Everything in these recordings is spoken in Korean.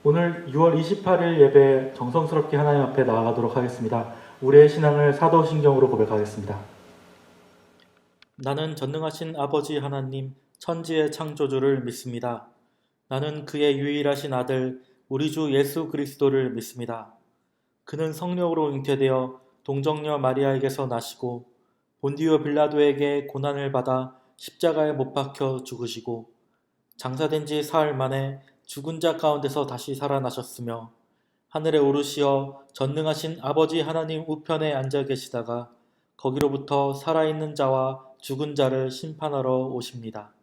오늘 6월 28일 예배 정성스럽게 하나님 앞에 나아가도록 하겠습니다. 우리의 신앙을 사도신경으로 고백하겠습니다. 나는 전능하신 아버지 하나님, 천지의 창조주를 믿습니다. 나는 그의 유일하신 아들, 우리 주 예수 그리스도를 믿습니다. 그는 성령으로 잉태되어 동정녀 마리아에게서 나시고 본디오 빌라도에게 고난을 받아 십자가에 못 박혀 죽으시고 장사된 지 사흘 만에 죽은 자 가운데서 다시 살아나셨으며 하늘에 오르시어 전능하신 아버지 하나님 우편에 앉아 계시다가 거기로부터 살아있는 자와 죽은 자를 심판하러 오십니다.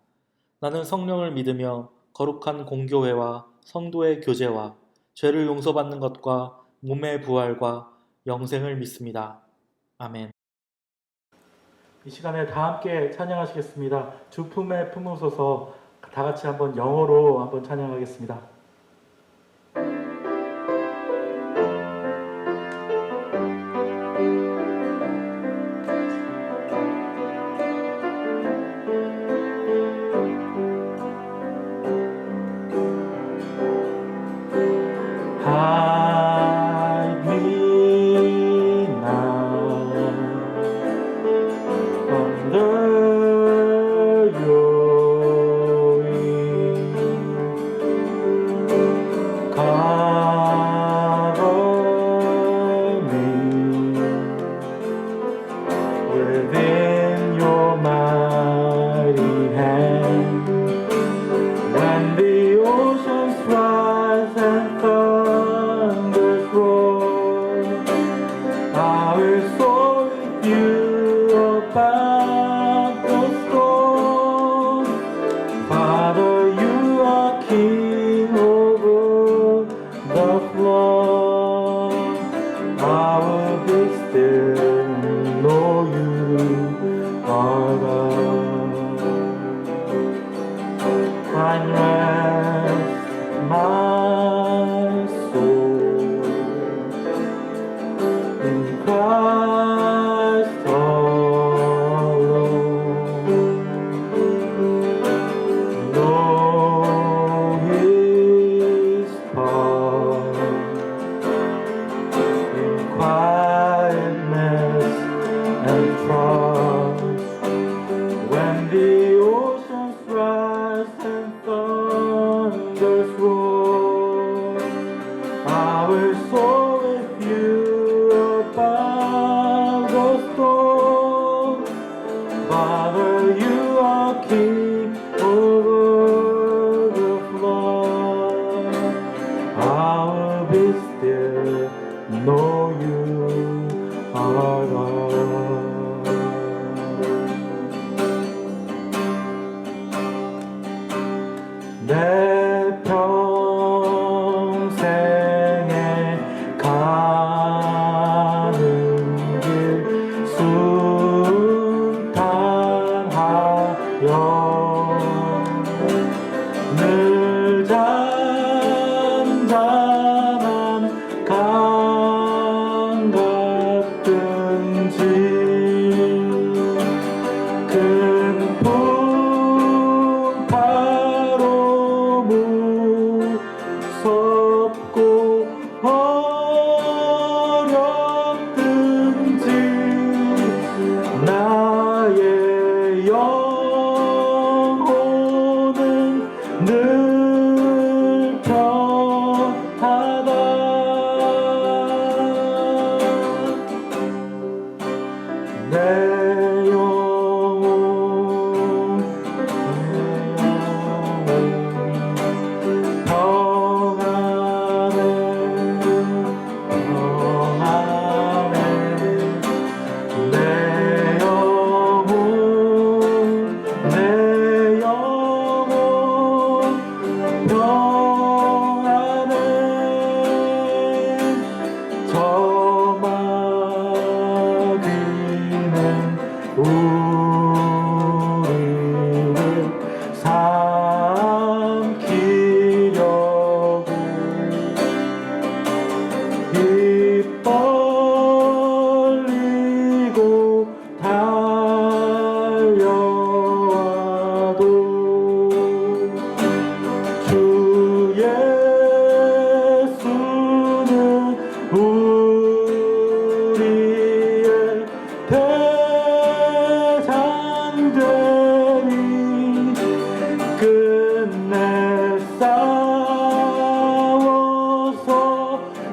나는 성령을 믿으며 거룩한 공교회와 성도의 교제와 죄를 용서받는 것과 몸의 부활과 영생을 믿습니다. 아멘. 이 시간에 다 함께 찬양하시겠습니다. 주 품에 품으소서. 다 같이 한번 영어로 한번 찬양하겠습니다. Hide me now under your wing. Cover me within your mighty hand. When the oceans rise and thunders roar, I will soar with you above the storm. Father, you are King over the floor. I will be still and know you are God. Find rest, my soul, in Christ alone. Know His power in quietness and trust. When the oceans rise and thunders roar, I will soar with you above the storm. Father, you are King over the floor. I will be still, know you are God. 내 평생에 가는 길 순탄하여 늘 잔잔한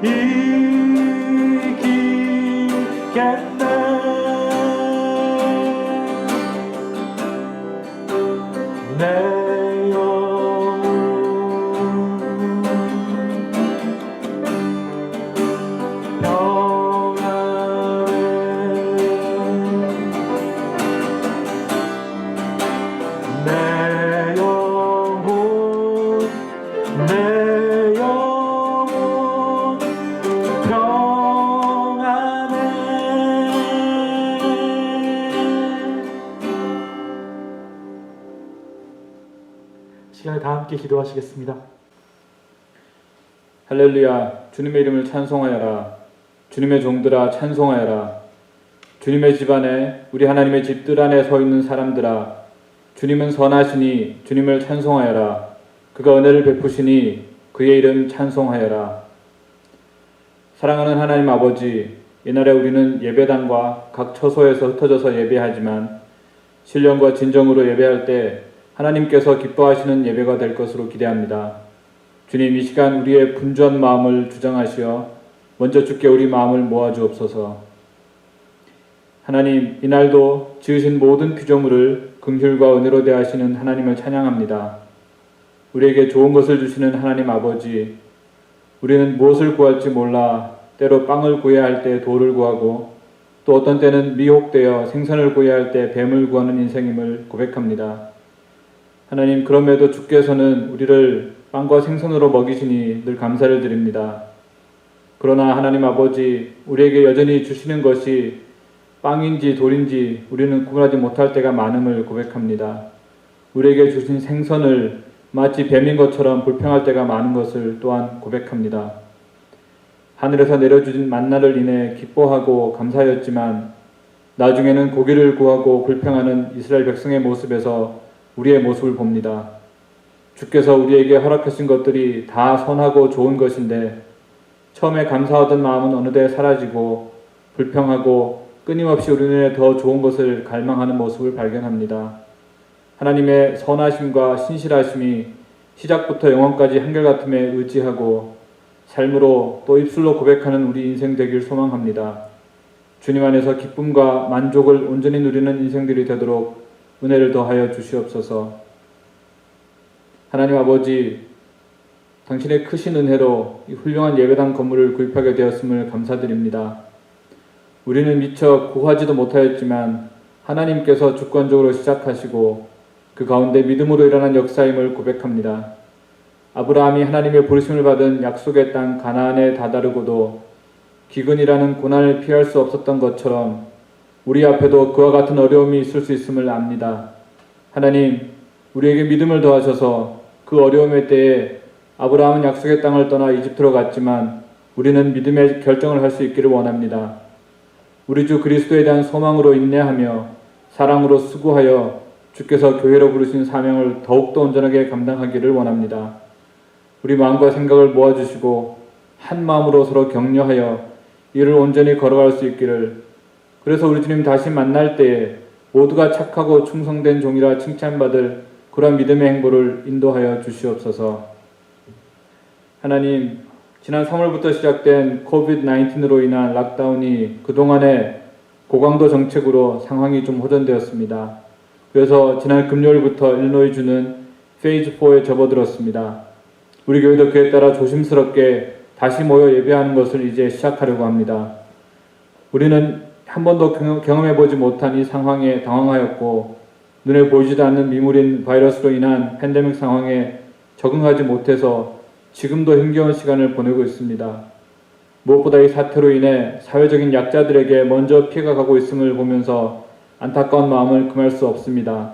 이기겠네. 내 영혼 평안해. 내 영혼 평안해. 시간에 다 함께 기도하시겠습니다. 할렐루야. 주님의 이름을 찬송하여라. 주님의 종들아 찬송하여라. 주님의 집안에 우리 하나님의 집들 안에 서 있는 사람들아, 주님은 선하시니 주님을 찬송하여라. 그가 은혜를 베푸시니 그의 이름 찬송하여라. 사랑하는 하나님 아버지, 이날에 우리는 예배당과 각 처소에서 흩어져서 예배하지만 신령과 진정으로 예배할 때 하나님께서 기뻐하시는 예배가 될 것으로 기대합니다. 주님, 이 시간 우리의 분주한 마음을 주장하시어 먼저 주께 우리 마음을 모아주옵소서. 하나님, 이날도 지으신 모든 피조물을 긍휼과 은혜로 대하시는 하나님을 찬양합니다. 우리에게 좋은 것을 주시는 하나님 아버지, 우리는 무엇을 구할지 몰라 때로 빵을 구해야 할 때 돌을 구하고 또 어떤 때는 미혹되어 생선을 구해야 할 때 뱀을 구하는 인생임을 고백합니다. 하나님, 그럼에도 주께서는 우리를 빵과 생선으로 먹이시니 늘 감사를 드립니다. 그러나 하나님 아버지, 우리에게 여전히 주시는 것이 빵인지 돌인지 우리는 구분하지 못할 때가 많음을 고백합니다. 우리에게 주신 생선을 마치 뱀인 것처럼 불평할 때가 많은 것을 또한 고백합니다. 하늘에서 내려주신 만나를 인해 기뻐하고 감사하였지만 나중에는 고기를 구하고 불평하는 이스라엘 백성의 모습에서 우리의 모습을 봅니다. 주께서 우리에게 허락하신 것들이 다 선하고 좋은 것인데 처음에 감사하던 마음은 어느새 사라지고 불평하고 끊임없이 우리 눈에 더 좋은 것을 갈망하는 모습을 발견합니다. 하나님의 선하심과 신실하심이 시작부터 영원까지 한결같음에 의지하고 삶으로 또 입술로 고백하는 우리 인생 되길 소망합니다. 주님 안에서 기쁨과 만족을 온전히 누리는 인생들이 되도록 은혜를 더하여 주시옵소서. 하나님 아버지, 당신의 크신 은혜로 이 훌륭한 예배당 건물을 구입하게 되었음을 감사드립니다. 우리는 미처 구하지도 못하였지만 하나님께서 주권적으로 시작하시고 그 가운데 믿음으로 일어난 역사임을 고백합니다. 아브라함이 하나님의 부르심을 받은 약속의 땅 가나안에 다다르고도 기근이라는 고난을 피할 수 없었던 것처럼 우리 앞에도 그와 같은 어려움이 있을 수 있음을 압니다. 하나님, 우리에게 믿음을 더하셔서 그 어려움의 때에 아브라함은 약속의 땅을 떠나 이집트로 갔지만 우리는 믿음의 결정을 할 수 있기를 원합니다. 우리 주 그리스도에 대한 소망으로 인내하며 사랑으로 수고하여 주께서 교회로 부르신 사명을 더욱더 온전하게 감당하기를 원합니다. 우리 마음과 생각을 모아주시고 한 마음으로 서로 격려하여 이를 온전히 걸어갈 수 있기를, 그래서 우리 주님 다시 만날 때에 모두가 착하고 충성된 종이라 칭찬받을 그런 믿음의 행보를 인도하여 주시옵소서. 하나님, 지난 3월부터 시작된 코비드-19로 인한 락다운이 그동안의 고강도 정책으로 상황이 좀 호전되었습니다. 그래서 지난 금요일부터 일리노이주는 페이즈 4에 접어들었습니다. 우리 교회도 그에 따라 조심스럽게 다시 모여 예배하는 것을 이제 시작하려고 합니다. 우리는 한 번도 경험해보지 못한 이 상황에 당황하였고 눈에 보이지도 않는 미물인 바이러스로 인한 팬데믹 상황에 적응하지 못해서 지금도 힘겨운 시간을 보내고 있습니다. 무엇보다 이 사태로 인해 사회적인 약자들에게 먼저 피해가 가고 있음을 보면서 안타까운 마음을 금할 수 없습니다.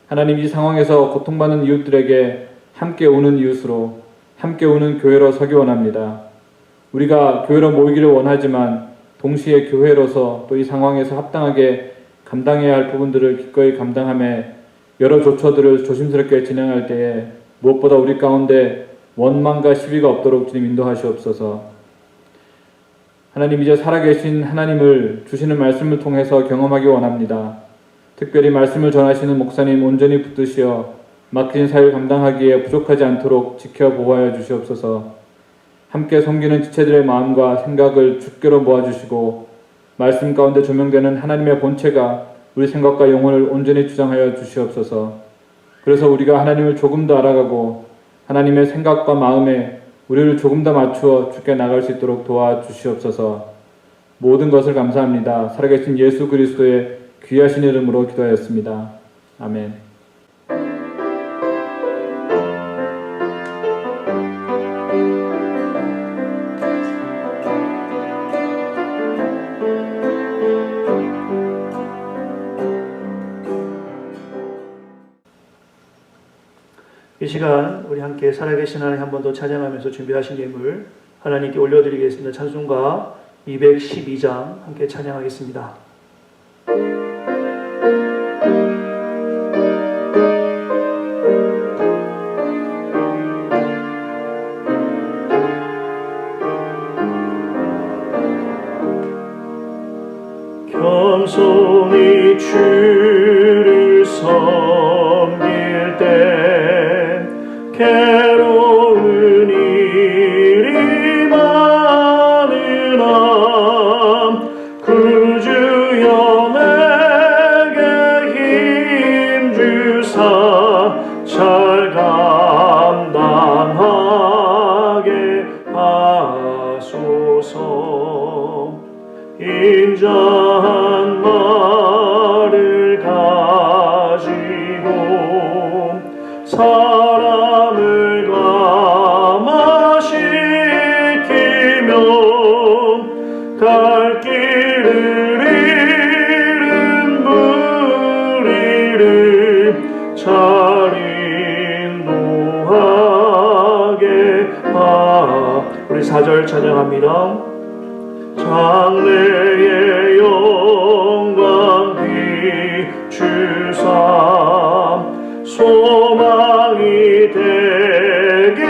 하나님, 이 상황에서 고통받는 이웃들에게 함께 우는 이웃으로, 함께 우는 교회로 서기 원합니다. 우리가 교회로 모이기를 원하지만 동시에 교회로서 또 이 상황에서 합당하게 감당해야 할 부분들을 기꺼이 감당하며 여러 조처들을 조심스럽게 진행할 때에 무엇보다 우리 가운데 원망과 시비가 없도록 주님 인도하시옵소서. 하나님, 이제 살아계신 하나님을 주시는 말씀을 통해서 경험하기 원합니다. 특별히 말씀을 전하시는 목사님 온전히 붙드시어 맡긴 사역을 감당하기에 부족하지 않도록 지켜 보호하여 주시옵소서. 함께 섬기는 지체들의 마음과 생각을 주께로 모아주시고 말씀 가운데 조명되는 하나님의 본체가 우리 생각과 영혼을 온전히 주장하여 주시옵소서. 그래서 우리가 하나님을 조금 더 알아가고 하나님의 생각과 마음에 우리를 조금 더 맞추어 주께 나갈 수 있도록 도와주시옵소서. 모든 것을 감사합니다. 살아계신 예수 그리스도의 귀하신 이름으로 기도하였습니다. 아멘. 이 시간 우리 함께 살아계신 하나님 한 번 더 찬양하면서 준비하신 예물 하나님께 올려드리겠습니다. 찬송가 212장 함께 찬양하겠습니다. 겸손히 주를 섬길 때 괴로운 일이 많으나 구주여 내게 힘주사 잘 감당하게 하소서. 인자한 말을 가지고 사람을 감화시키며 갈 길을 잃은 무리를 잘 인도하게 우리 4절 찬양합니다. 장래의 영광 비추사 소망이 되게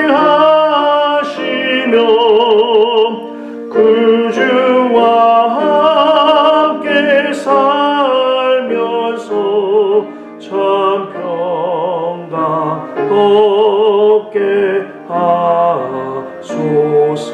하시며 구주와 함께 살면서 참 평강 얻게 하소서.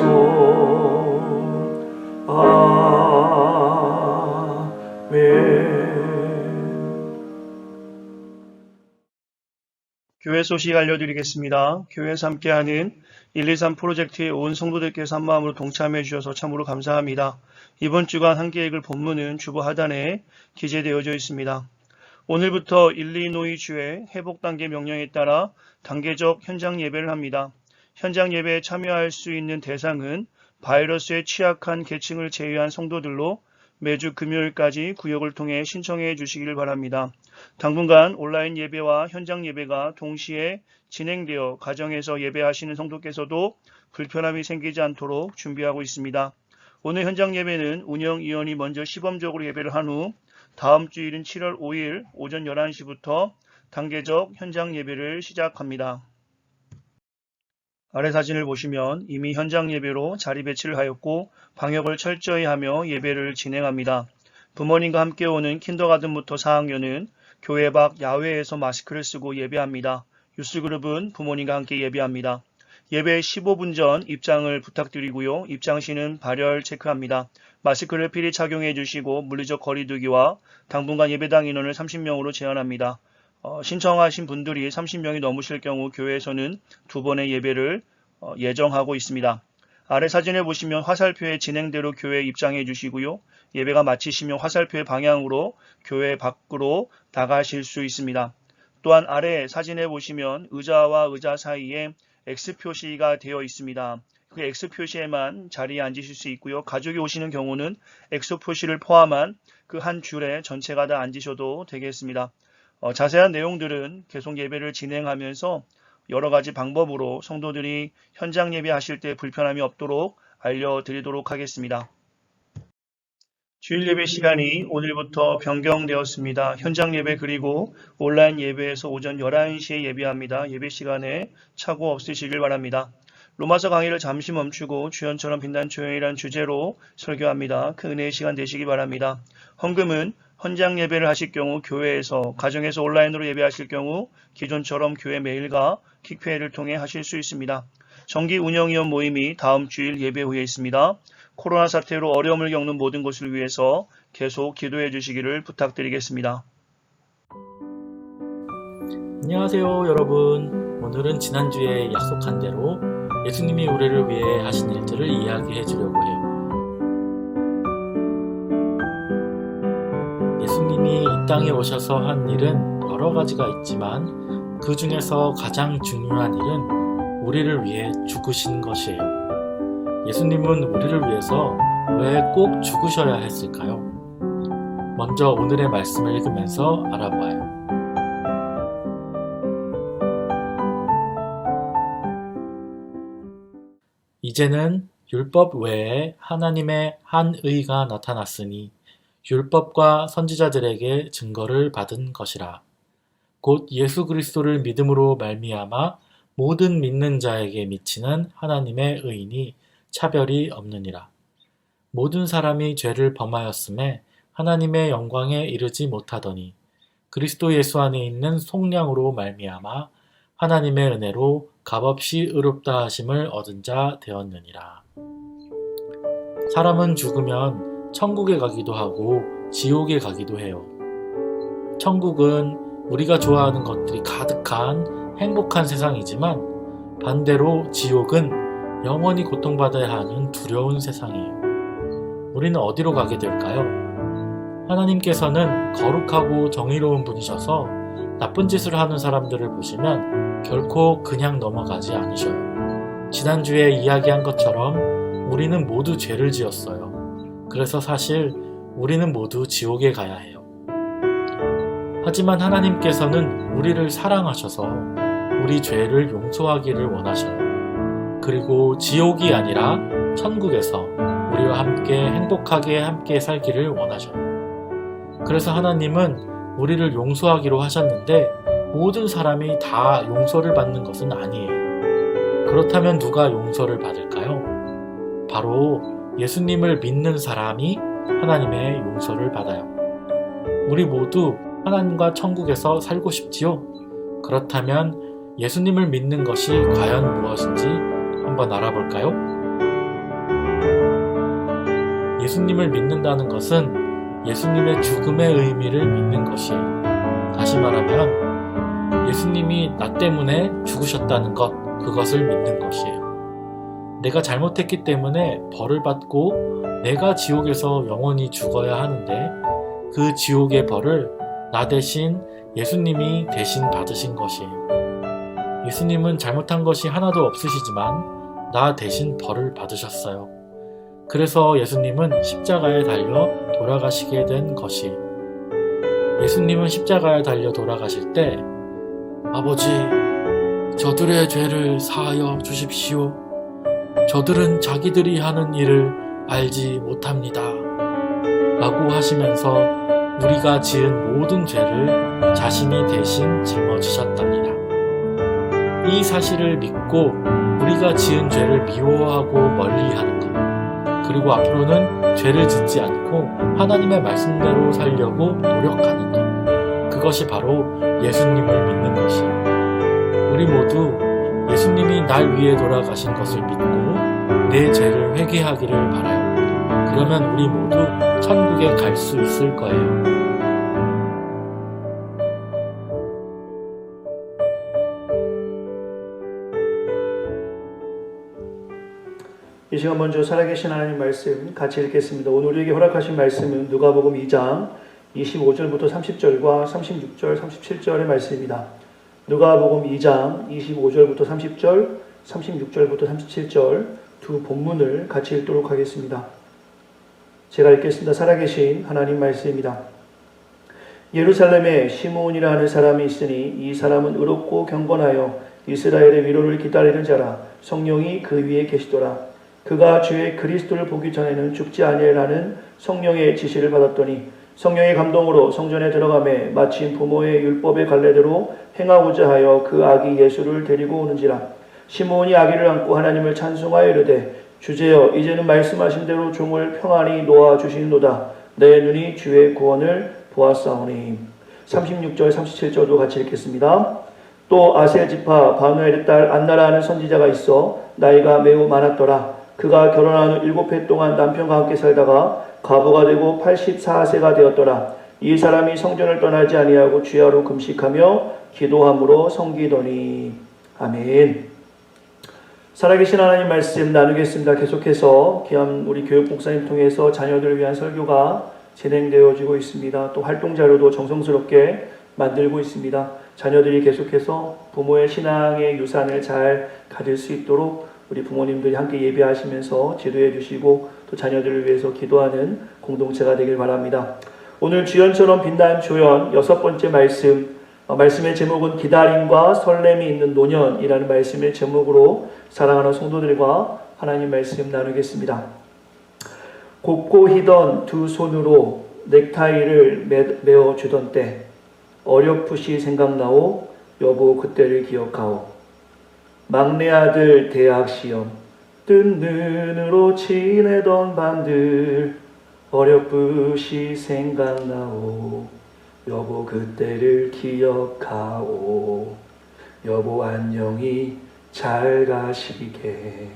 교회 소식 알려드리겠습니다. 교회에서 함께하는 123 프로젝트에 온 성도들께서 한 마음으로 동참해 주셔서 참으로 감사합니다. 이번 주간 함께 읽을 본문은 주보 하단에 기재되어져 있습니다. 오늘부터 일리노이 주의 회복단계 명령에 따라 단계적 현장 예배를 합니다. 현장 예배에 참여할 수 있는 대상은 바이러스에 취약한 계층을 제외한 성도들로 매주 금요일까지 구역을 통해 신청해 주시기를 바랍니다. 당분간 온라인 예배와 현장 예배가 동시에 진행되어 가정에서 예배하시는 성도께서도 불편함이 생기지 않도록 준비하고 있습니다. 오늘 현장 예배는 운영위원이 먼저 시범적으로 예배를 한 후 다음 주일인 7월 5일 오전 11시부터 단계적 현장 예배를 시작합니다. 아래 사진을 보시면 이미 현장 예배로 자리 배치를 하였고 방역을 철저히 하며 예배를 진행합니다. 부모님과 함께 오는 킨더가든부터 4학년은 교회 밖 야외에서 마스크를 쓰고 예배합니다. 유스그룹은 부모님과 함께 예배합니다. 예배 15분 전 입장을 부탁드리고요. 입장 시는 발열 체크합니다. 마스크를 필히 착용해 주시고 물리적 거리두기와 당분간 예배당 인원을 30명으로 제한합니다. 신청하신 분들이 30명이 넘으실 경우 교회에서는 2번의 예배를 예정하고 있습니다. 아래 사진을 보시면 화살표의 진행대로 교회에 입장해 주시고요. 예배가 마치시면 화살표의 방향으로 교회 밖으로 나가실 수 있습니다. 또한 아래 사진에 보시면 의자와 의자 사이에 X 표시가 되어 있습니다. 그 X 표시에만 자리에 앉으실 수 있고요. 가족이 오시는 경우는 X 표시를 포함한 그 한 줄에 전체가 다 앉으셔도 되겠습니다. 자세한 내용들은 계속 예배를 진행하면서 여러 가지 방법으로 성도들이 현장 예배하실 때 불편함이 없도록 알려드리도록 하겠습니다. 주일 예배 시간이 오늘부터 변경되었습니다. 현장 예배 그리고 온라인 예배에서 오전 11시에 예배합니다. 예배 시간에 착오 없으시길 바랍니다. 로마서 강의를 잠시 멈추고 주연처럼 빛난 조용이란 주제로 설교합니다. 그 은혜의 시간 되시기 바랍니다. 헌금은 현장 예배를 하실 경우 교회에서, 가정에서 온라인으로 예배하실 경우 기존처럼 교회 메일과 킥페이를 통해 하실 수 있습니다. 정기 운영위원 모임이 다음 주일 예배 후에 있습니다. 코로나 사태로 어려움을 겪는 모든 곳을 위해서 계속 기도해 주시기를 부탁드리겠습니다. 안녕하세요, 여러분. 오늘은 지난주에 약속한 대로 예수님이 우리를 위해 하신 일들을 이야기해 주려고 해요. 예수님이 이 땅에 오셔서 한 일은 여러 가지가 있지만 그 중에서 가장 중요한 일은 우리를 위해 죽으신 것이에요. 예수님은 우리를 위해서 왜 꼭 죽으셔야 했을까요? 먼저 오늘의 말씀을 읽으면서 알아보아요. 이제는 율법 외에 하나님의 한 의가 나타났으니 율법과 선지자들에게 증거를 받은 것이라. 곧 예수 그리스도를 믿음으로 말미암아 모든 믿는 자에게 미치는 하나님의 의인이 차별이 없느니라. 모든 사람이 죄를 범하였음에 하나님의 영광에 이르지 못하더니 그리스도 예수 안에 있는 속량으로 말미암아 하나님의 은혜로 값없이 의롭다 하심을 얻은 자 되었느니라. 사람은 죽으면 천국에 가기도 하고 지옥에 가기도 해요. 천국은 우리가 좋아하는 것들이 가득한 행복한 세상이지만 반대로 지옥은 영원히 고통받아야 하는 두려운 세상이에요. 우리는 어디로 가게 될까요? 하나님께서는 거룩하고 정의로운 분이셔서 나쁜 짓을 하는 사람들을 보시면 결코 그냥 넘어가지 않으셔요. 지난주에 이야기한 것처럼 우리는 모두 죄를 지었어요. 그래서 사실 우리는 모두 지옥에 가야 해요. 하지만 하나님께서는 우리를 사랑하셔서 우리 죄를 용서하기를 원하셔요. 그리고 지옥이 아니라 천국에서 우리와 함께 행복하게 함께 살기를 원하셔요. 그래서 하나님은 우리를 용서하기로 하셨는데 모든 사람이 다 용서를 받는 것은 아니에요. 그렇다면 누가 용서를 받을까요? 바로 예수님을 믿는 사람이 하나님의 용서를 받아요. 우리 모두 하나님과 천국에서 살고 싶지요? 그렇다면 예수님을 믿는 것이 과연 무엇인지 한번 알아볼까요? 예수님을 믿는다는 것은 예수님의 죽음의 의미를 믿는 것이에요. 다시 말하면 예수님이 나 때문에 죽으셨다는 것, 그것을 믿는 것이에요. 내가 잘못했기 때문에 벌을 받고 내가 지옥에서 영원히 죽어야 하는데 그 지옥의 벌을 나 대신 예수님이 대신 받으신 것이에요. 예수님은 잘못한 것이 하나도 없으시지만 나 대신 벌을 받으셨어요. 그래서 예수님은 십자가에 달려 돌아가시게 된 것이에요. 예수님은 십자가에 달려 돌아가실 때 아버지, 저들의 죄를 사하여 주십시오. 저들은 자기들이 하는 일을 알지 못합니다. 라고 하시면서 우리가 지은 모든 죄를 자신이 대신 짊어지셨답니다. 이 사실을 믿고 우리가 지은 죄를 미워하고 멀리하는 것, 그리고 앞으로는 죄를 짓지 않고 하나님의 말씀대로 살려고 노력하는 것, 그것이 바로 예수님을 믿는 것이에요. 우리 모두 예수님이 날 위해 돌아가신 것을 믿고 내 죄를 회개하기를 바라요. 그러면 우리 모두 천국에 갈 수 있을 거예요. 이 시간 먼저 살아계신 하나님 말씀 같이 읽겠습니다. 오늘 우리에게 허락하신 말씀은 누가복음 2장 25절부터 30절과 36절, 37절의 말씀입니다. 누가복음 2장 25절부터 30절, 36절부터 37절 두 본문을 같이 읽도록 하겠습니다. 제가 읽겠습니다. 살아계신 하나님 말씀입니다. 예루살렘에 시므온이라 하는 사람이 있으니 이 사람은 의롭고 경건하여 이스라엘의 위로를 기다리는 자라. 성령이 그 위에 계시더라. 그가 주의 그리스도를 보기 전에는 죽지 아니하라는 성령의 지시를 받았더니 성령의 감동으로 성전에 들어가매 마침 부모의 율법의 관례대로 행하고자 하여 그 아기 예수를 데리고 오는지라. 시므온이 아기를 안고 하나님을 찬송하여 이르되 주제여 이제는 말씀하신 대로 종을 평안히 놓아 주시는도다. 내 눈이 주의 구원을 보았사오니. 36절 37절도 같이 읽겠습니다. 또 아셀 지파 바누엘의 딸 안나라 하는 선지자가 있어 나이가 매우 많았더라. 그가 결혼한 후 7해 동안 남편과 함께 살다가 과부가 되고 84세가 되었더라. 이 사람이 성전을 떠나지 아니하고 주야로 금식하며 기도함으로 섬기더니. 아멘. 살아계신 하나님 말씀 나누겠습니다. 계속해서 귀한 우리 교육 목사님 통해서 자녀들을 위한 설교가 진행되어지고 있습니다. 또 활동 자료도 정성스럽게 만들고 있습니다. 자녀들이 계속해서 부모의 신앙의 유산을 잘 가질 수 있도록 우리 부모님들이 함께 예배하시면서 지도해 주시고 또 자녀들을 위해서 기도하는 공동체가 되길 바랍니다. 오늘 주연처럼 빛난 조연 6번째 말씀의 제목은 기다림과 설렘이 있는 노년이라는 말씀의 제목으로 사랑하는 성도들과 하나님 말씀 나누겠습니다. 곱고 희던 두 손으로 넥타이를 메어주던 때 어렴풋이 생각나오 여보 그때를 기억하오. 막내 아들 대학 시험 뜬 눈으로 지내던 밤들 어렴풋이 생각나오 여보 그때를 기억하오. 여보 안녕히 잘 가시게.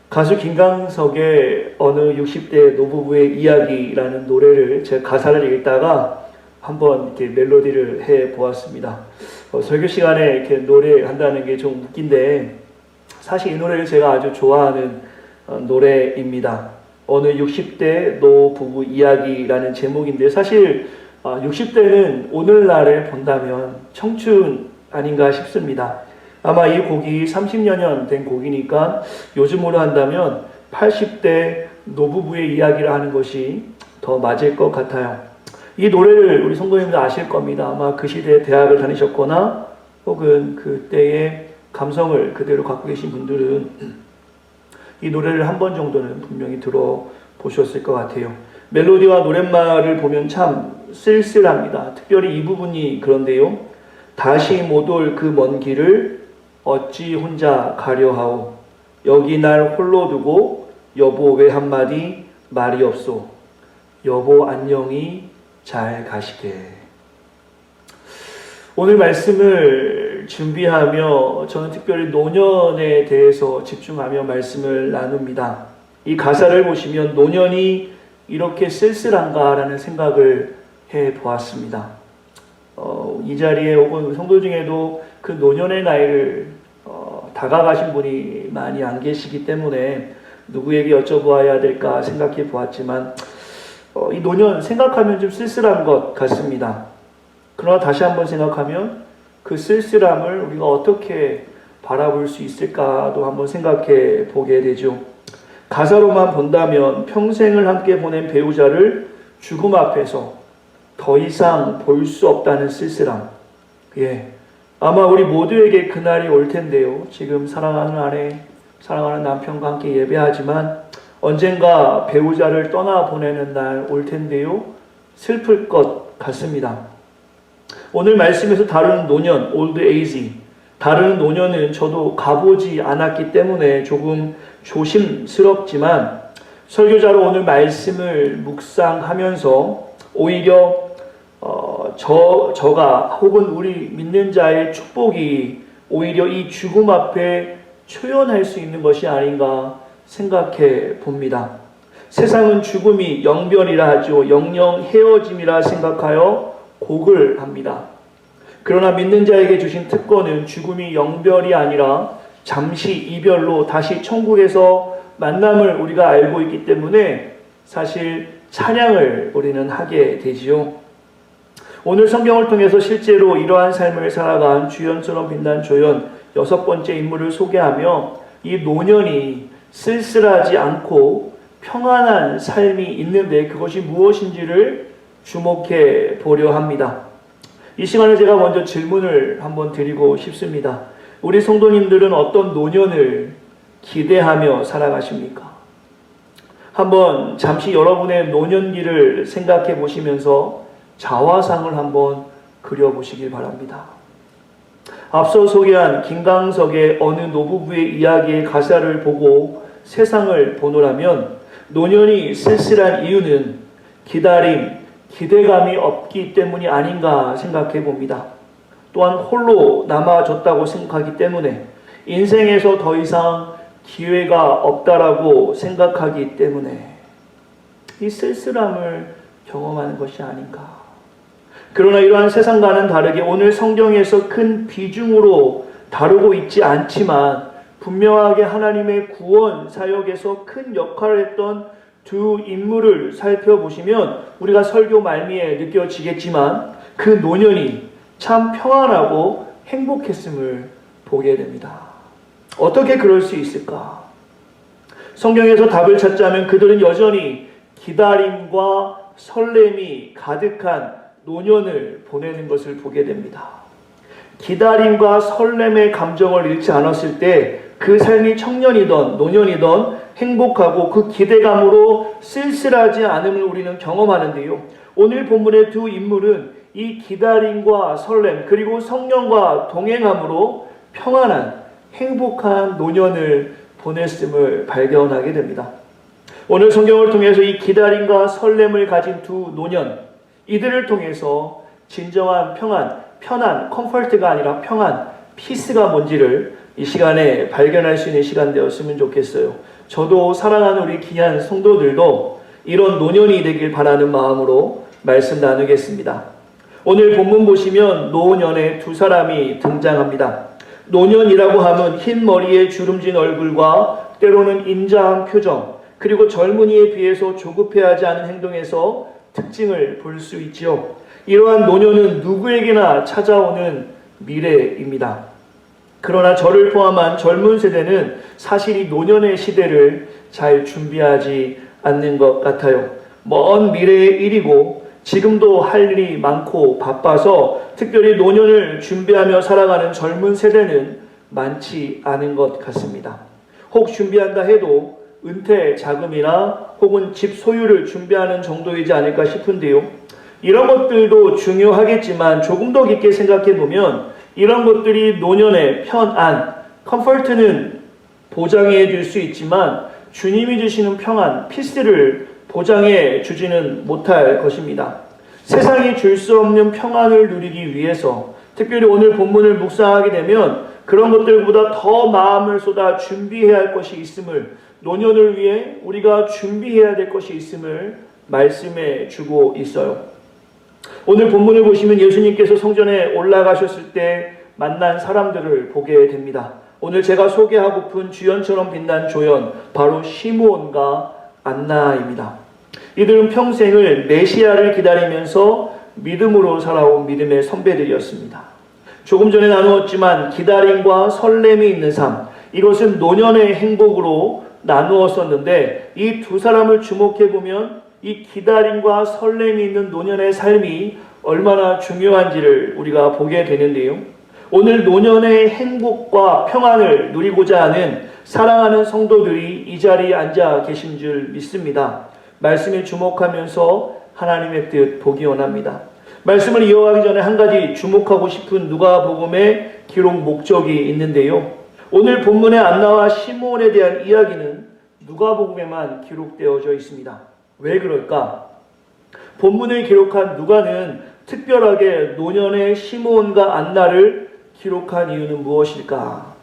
가수 김광석의 어느 60대 노부부의 이야기라는 노래를 제가 가사를 읽다가 한번 이렇게 멜로디를 해 보았습니다. 설교 시간에 이렇게 노래한다는 게 좀 웃긴데 사실 이 노래를 제가 아주 좋아하는 노래입니다. 어느 60대 노부부 이야기라는 제목인데 사실 60대는 오늘날을 본다면 청춘 아닌가 싶습니다. 아마 이 곡이 30여 년 된 곡이니까 요즘으로 한다면 80대 노부부의 이야기를 하는 것이 더 맞을 것 같아요. 이 노래를 우리 성도님들 아실 겁니다. 아마 그 시대에 대학을 다니셨거나 혹은 그때의 감성을 그대로 갖고 계신 분들은 이 노래를 한 번 정도는 분명히 들어보셨을 것 같아요. 멜로디와 노랫말을 보면 참 쓸쓸합니다. 특별히 이 부분이 그런데요. 다시 못 올 그 먼 길을 어찌 혼자 가려 하오. 여기 날 홀로 두고 여보 왜 한마디 말이 없소. 여보 안녕히 잘 가시게. 오늘 말씀을 준비하며 저는 특별히 노년에 대해서 집중하며 말씀을 나눕니다. 이 가사를 보시면 노년이 이렇게 쓸쓸한가라는 생각을 해 보았습니다. 이 자리에 혹은 성도 중에도 그 노년의 나이를 다가가신 분이 많이 안 계시기 때문에 누구에게 여쭤보아야 될까 생각해 보았지만 이 노년 생각하면 좀 쓸쓸한 것 같습니다. 그러나 다시 한번 생각하면 그 쓸쓸함을 우리가 어떻게 바라볼 수 있을까도 한번 생각해 보게 되죠. 가사로만 본다면 평생을 함께 보낸 배우자를 죽음 앞에서 더 이상 볼 수 없다는 쓸쓸함. 아마 우리 모두에게 그날이 올 텐데요. 지금 사랑하는 아내, 사랑하는 남편과 함께 예배하지만 언젠가 배우자를 떠나보내는 날 올 텐데요. 슬플 것 같습니다. 오늘 말씀에서 다루는 노년, old age, 다루는 노년은 저도 가보지 않았기 때문에 조금 조심스럽지만 설교자로 오늘 말씀을 묵상하면서 오히려 저가 혹은 우리 믿는 자의 축복이 오히려 이 죽음 앞에 초연할 수 있는 것이 아닌가 생각해 봅니다. 세상은 죽음이 영별이라 하죠. 영영 헤어짐이라 생각하여 곡을 합니다. 그러나 믿는 자에게 주신 특권은 죽음이 영별이 아니라 잠시 이별로 다시 천국에서 만남을 우리가 알고 있기 때문에 사실 찬양을 우리는 하게 되지요. 오늘 성경을 통해서 실제로 이러한 삶을 살아간 주연처럼 빛난 조연 6번째 인물을 소개하며 이 노년이 쓸쓸하지 않고 평안한 삶이 있는데 그것이 무엇인지를 주목해 보려 합니다. 이 시간에 제가 먼저 질문을 한번 드리고 싶습니다. 우리 성도님들은 어떤 노년을 기대하며 살아가십니까? 한번 잠시 여러분의 노년기를 생각해 보시면서 자화상을 한번 그려보시길 바랍니다. 앞서 소개한 김광석의 어느 노부부의 이야기의 가사를 보고 세상을 보노라면 노년이 쓸쓸한 이유는 기다림, 기대감이 없기 때문이 아닌가 생각해 봅니다. 또한 홀로 남아졌다고 생각하기 때문에 인생에서 더 이상 기회가 없다라고 생각하기 때문에 이 쓸쓸함을 경험하는 것이 아닌가. 그러나 이러한 세상과는 다르게 오늘 성경에서 큰 비중으로 다루고 있지 않지만 분명하게 하나님의 구원 사역에서 큰 역할을 했던 두 인물을 살펴보시면 우리가 설교 말미에 느껴지겠지만 그 노년이 참 평안하고 행복했음을 보게 됩니다. 어떻게 그럴 수 있을까? 성경에서 답을 찾자면 그들은 여전히 기다림과 설렘이 가득한 노년을 보내는 것을 보게 됩니다. 기다림과 설렘의 감정을 잃지 않았을 때 그 삶이 청년이던 노년이던 행복하고 그 기대감으로 쓸쓸하지 않음을 우리는 경험하는데요. 오늘 본문의 두 인물은 이 기다림과 설렘 그리고 성령과 동행함으로 평안한 행복한 노년을 보냈음을 발견하게 됩니다. 오늘 성경을 통해서 이 기다림과 설렘을 가진 두 노년, 이들을 통해서 진정한 편안, 컴포트가 아니라 평안, 피스가 뭔지를 이 시간에 발견할 수 있는 시간 되었으면 좋겠어요. 저도 사랑하는 우리 귀한 성도들도 이런 노년이 되길 바라는 마음으로 말씀 나누겠습니다. 오늘 본문 보시면 노년에 두 사람이 등장합니다. 노년이라고 하면 흰 머리에 주름진 얼굴과 때로는 인자한 표정, 그리고 젊은이에 비해서 조급해하지 않은 행동에서 특징을 볼 수 있지요. 이러한 노년은 누구에게나 찾아오는 미래입니다. 그러나 저를 포함한 젊은 세대는 사실 이 노년의 시대를 잘 준비하지 않는 것 같아요. 먼 미래의 일이고 지금도 할 일이 많고 바빠서 특별히 노년을 준비하며 살아가는 젊은 세대는 많지 않은 것 같습니다. 혹 준비한다 해도 은퇴 자금이나 혹은 집 소유를 준비하는 정도이지 않을까 싶은데요. 이런 것들도 중요하겠지만 조금 더 깊게 생각해 보면 이런 것들이 노년의 편안, 컴포트는 보장해 줄 수 있지만 주님이 주시는 평안, 피스를 보장해 주지는 못할 것입니다. 세상이 줄 수 없는 평안을 누리기 위해서 특별히 오늘 본문을 묵상하게 되면 그런 것들보다 더 마음을 쏟아 준비해야 할 것이 있음을, 노년을 위해 우리가 준비해야 될 것이 있음을 말씀해 주고 있어요. 오늘 본문을 보시면 예수님께서 성전에 올라가셨을 때 만난 사람들을 보게 됩니다. 오늘 제가 소개하고픈 주연처럼 빛난 조연, 바로 시므온과 안나입니다. 이들은 평생을 메시아를 기다리면서 믿음으로 살아온 믿음의 선배들이었습니다. 조금 전에 나누었지만 기다림과 설렘이 있는 삶, 이것은 노년의 행복으로 나누었었는데 이 두 사람을 주목해보면 이 기다림과 설렘이 있는 노년의 삶이 얼마나 중요한지를 우리가 보게 되는데요. 오늘 노년의 행복과 평안을 누리고자 하는 사랑하는 성도들이 이 자리에 앉아 계신 줄 믿습니다. 말씀에 주목하면서 하나님의 뜻 보기 원합니다. 말씀을 이어가기 전에 한 가지 주목하고 싶은 누가복음의 기록 목적이 있는데요. 오늘 본문의 안나와 시므온에 대한 이야기는 누가복음에만 기록되어져 있습니다. 왜 그럴까? 본문을 기록한 누가는 특별하게 노년의 시므온과 안나를 기록한 이유는 무엇일까?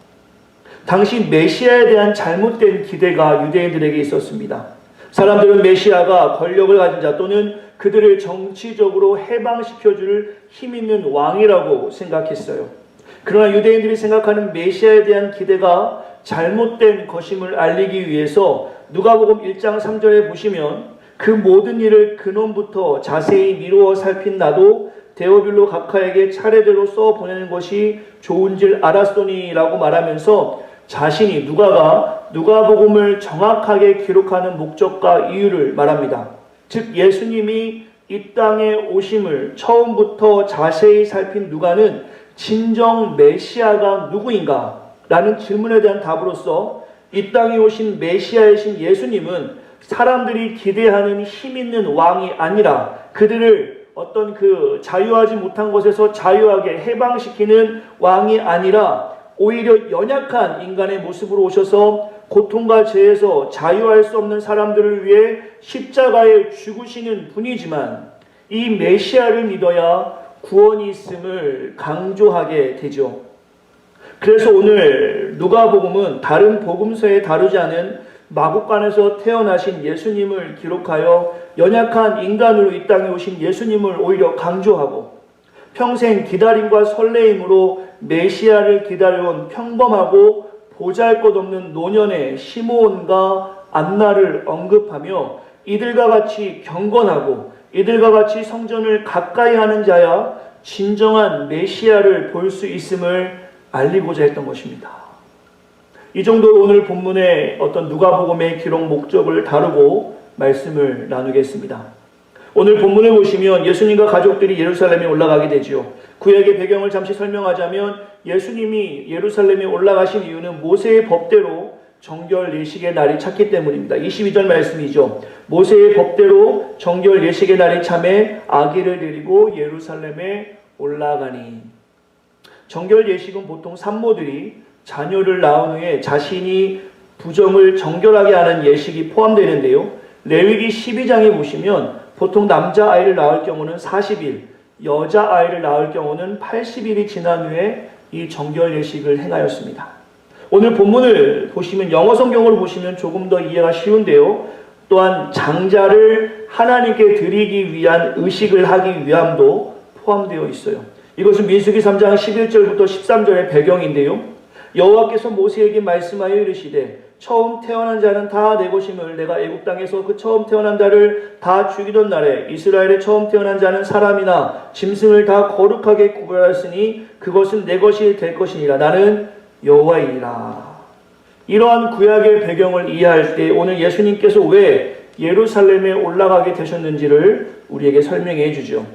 당시 메시아에 대한 잘못된 기대가 유대인들에게 있었습니다. 사람들은 메시아가 권력을 가진 자 또는 그들을 정치적으로 해방시켜줄 힘 있는 왕이라고 생각했어요. 그러나 유대인들이 생각하는 메시아에 대한 기대가 잘못된 것임을 알리기 위해서 누가복음 1장 3절에 보시면 그 모든 일을 근원부터 자세히 미루어 살핀 나도 데오빌로 각하에게 차례대로 써보내는 것이 좋은 줄 알았으니 라고 말하면서 자신이 누가가 누가복음을 정확하게 기록하는 목적과 이유를 말합니다. 즉 예수님이 이 땅에 오심을 처음부터 자세히 살핀 누가는 진정 메시아가 누구인가? 라는 질문에 대한 답으로서 이 땅에 오신 메시아이신 예수님은 사람들이 기대하는 힘 있는 왕이 아니라 그들을 어떤 그 자유하지 못한 것에서 자유하게 해방시키는 왕이 아니라 오히려 연약한 인간의 모습으로 오셔서 고통과 죄에서 자유할 수 없는 사람들을 위해 십자가에 죽으시는 분이지만 이 메시아를 믿어야 구원이 있음을 강조하게 되죠. 그래서 오늘 누가복음은 다른 복음서에 다루지 않은 마국간에서 태어나신 예수님을 기록하여 연약한 인간으로 이 땅에 오신 예수님을 오히려 강조하고 평생 기다림과 설레임으로 메시아를 기다려온 평범하고 보잘것없는 노년의 시므온과 안나를 언급하며 이들과 같이 경건하고 이들과 같이 성전을 가까이 하는 자야 진정한 메시아를 볼 수 있음을 알리고자 했던 것입니다. 이 정도로 오늘 본문의 어떤 누가복음의 기록 목적을 다루고 말씀을 나누겠습니다. 오늘 본문을 보시면 예수님과 가족들이 예루살렘에 올라가게 되죠. 구약의 배경을 잠시 설명하자면 예수님이 예루살렘에 올라가신 이유는 모세의 법대로 정결 예식의 날이 찼기 때문입니다. 22절 말씀이죠. 모세의 법대로 정결 예식의 날이 참에 아기를 데리고 예루살렘에 올라가니. 정결 예식은 보통 산모들이 자녀를 낳은 후에 자신이 부정을 정결하게 하는 예식이 포함되는데요. 레위기 12장에 보시면 보통 남자아이를 낳을 경우는 40일, 여자아이를 낳을 경우는 80일이 지난 후에 이 정결 예식을 행하였습니다. 오늘 본문을 보시면 영어 성경으로 보시면 조금 더 이해가 쉬운데요. 또한 장자를 하나님께 드리기 위한 의식을 하기 위함도 포함되어 있어요. 이것은 민수기 3장 11절부터 13절의 배경인데요. 여호와께서 모세에게 말씀하여 이르시되 처음 태어난 자는 다 내 것임을 내가 애국 땅에서 그 처음 태어난 자를 다 죽이던 날에 이스라엘의 처음 태어난 자는 사람이나 짐승을 다 거룩하게 구별하였으니 그것은 내 것이 될 것이니라. 나는 여호와이니라. 이러한 구약의 배경을 이해할 때 오늘 예수님께서 왜 예루살렘에 올라가게 되셨는지를 우리에게 설명해 주죠.